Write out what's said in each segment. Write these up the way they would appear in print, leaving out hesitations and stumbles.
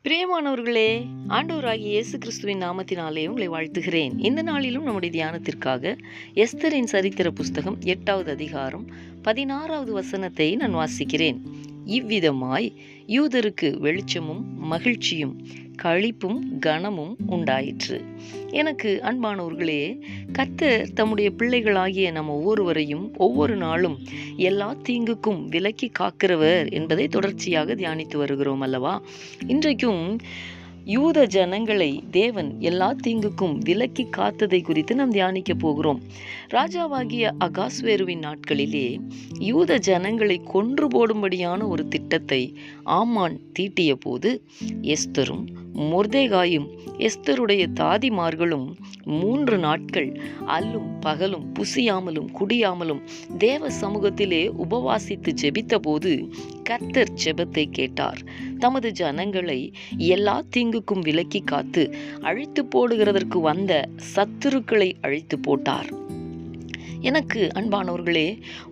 பிரியமானவர்களே, ஆண்டவராகிய இயேசு கிறிஸ்துவின் நாமத்தினாலே உங்களை வாழ்த்துகிறேன். இந்த நாளிலும் நம்முடைய தியானத்திற்காக எஸ்தரின் சரித்திர புஸ்தகம் 8வது அதிகாரம் 16வது வசனத்தை நான் வாசிக்கிறேன். இவ்விதமாய் யூதருக்கு வெளிச்சமும் மகிழ்ச்சியும் களிப்பும் கனமும் உண்டாயிற்று. எனக்கு அன்பானவர்களே, கர்த்தர் தம்முடைய பிள்ளைகளாகிய நம்ம ஒவ்வொருவரையும் ஒவ்வொரு நாளும் எல்லா தீங்குக்கும் விலக்கி காக்கிறவர் என்பதை தொடர்ச்சியாக தியானித்து வருகிறோம் அல்லவா? இன்றைக்கும் யூத ஜனங்களை தேவன் எல்லா தீங்குக்கும் விலக்கி காத்ததை குறித்து நாம் தியானிக்க போகிறோம். ராஜாவாகிய அகாஸ்வேருவின் நாட்களிலே யூத ஜனங்களை கொன்று போடும்படியான ஒரு திட்டத்தை ஆமான் தீட்டிய போது எஸ்தரும் மொர்தெகாயும் எஸ்தருடைய தாதிமார்களும் 3 நாட்கள் அல்லும் பகலும் புசியாமலும் குடியாமலும் தேவ சமூகத்திலே உபவாசித்து ஜெபித்த போது கர்த்தர் ஜெபத்தை கேட்டார். தமது ஜனங்களை எல்லா தீங்குக்கும் விலக்கி காத்து அழித்து போடுகிறதற்கு வந்த சத்துருக்களை அழித்து போட்டார். எனக்கு அன்பானவர்களே,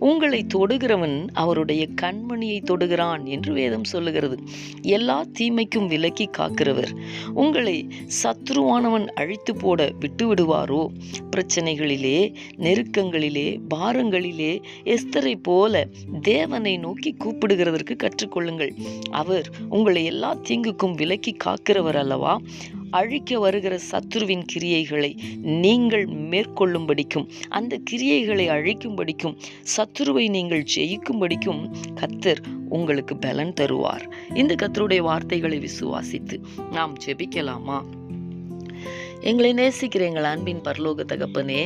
உங்களை தொடுகிறவன் அவருடைய கண்மணியை தொடுகிறான் என்று வேதம் சொல்லுகிறது. எல்லா தீமைக்கும் விலக்கி காக்கிறவர் உங்களை சத்ருவானவன் அழித்து போட விட்டு விடுவாரோ? பிரச்சனைகளிலே, நெருக்கங்களிலே, பாரங்களிலே எஸ்தரை போல தேவனை நோக்கி கூப்பிடுகிறதற்கு கற்றுக்கொள்ளுங்கள். அவர் உங்களை எல்லா தீங்குக்கும் விலக்கி காக்கிறவர் அல்லவா? அழிக்க வருகிற சத்துருவின் கிரியைகளை நீங்கள் மேற்கொள்ளும்படிக்கும், அந்த கிரியைகளை அழிக்கும்படிக்கும், சத்துருவை நீங்கள் ஜெயிக்கும்படிக்கும் கர்த்தர் உங்களுக்கு பலன் தருவார். இந்த கர்த்தருடைய வார்த்தைகளை விசுவாசித்து நாம் ஜெபிக்கலாமா? எங்களை நேசிக்கிற எங்கள் அன்பின் பரலோக தகப்பனே,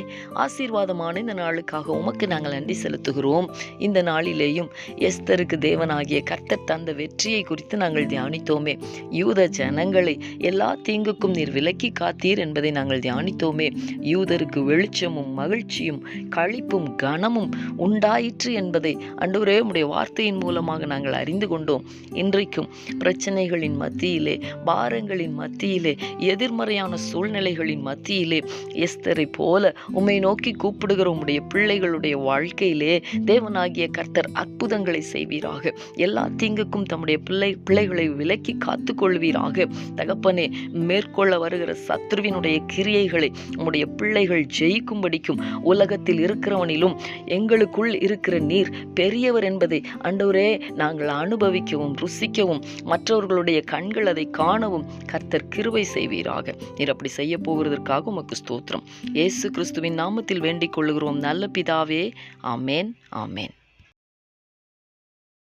ஆசீர்வாதமான இந்த நாளுக்காக உமக்கு நாங்கள் நன்றி செலுத்துகிறோம். இந்த நாளிலேயும் எஸ்தருக்கு தேவனாகிய கர்த்தர் தந்த வெற்றியை குறித்து நாங்கள் தியானித்தோமே. யூத ஜனங்களை எல்லா தீங்குக்கும் நீர் விலக்கி காத்தீர் என்பதை நாங்கள் தியானித்தோமே. யூதருக்கு வெளிச்சமும் மகிழ்ச்சியும் களிப்பும் கனமும் உண்டாயிற்று என்பதை ஆண்டவரே உம்முடைய வார்த்தையின் மூலமாக நாங்கள் அறிந்து கொண்டோம். இன்றைக்கும் பிரச்சனைகளின் மத்தியிலே, பாரங்களின் மத்தியிலே, எதிர்மறையான சூழ்நிலைகளின் மத்தியிலே எஸ்தரை போல உம்மை நோக்கி கூப்பிடுகிற உம்முடைய பிள்ளைகளுடைய வாழ்க்கையிலே தேவனாகிய கர்த்தர் அற்புதங்களை செய்வீராக. எல்லா தீங்குக்கும் தம்முடைய பிள்ளைகளை விலக்கி காத்து கொள்வீராக. தகப்பனே, மேற்கொள்ள வருகிற சத்ருவினுடைய கிரியைகளை உம்முடைய பிள்ளைகள் ஜெயிக்கும்படிக்கும், உலகத்தில் இருக்கிறவனிலும் எங்களுக்குள் இருக்கிற நீர் பெரியவர் என்பதை ஆண்டவரே நாங்கள் அனுபவிக்கவும் ருசிக்கவும், மற்றவர்களுடைய கண்கள் அதை காணவும் கர்த்தர் கிருபை செய்வீராக. நீர் அப்படி செய்ய போகிறதற்காக உமக்கு ஸ்தோத்திரம். இயேசு கிறிஸ்துவின் நாமத்தில் வேண்டிக் கொள்ளுகிறோம் நல்ல பிதாவே. ஆமேன், ஆமேன்.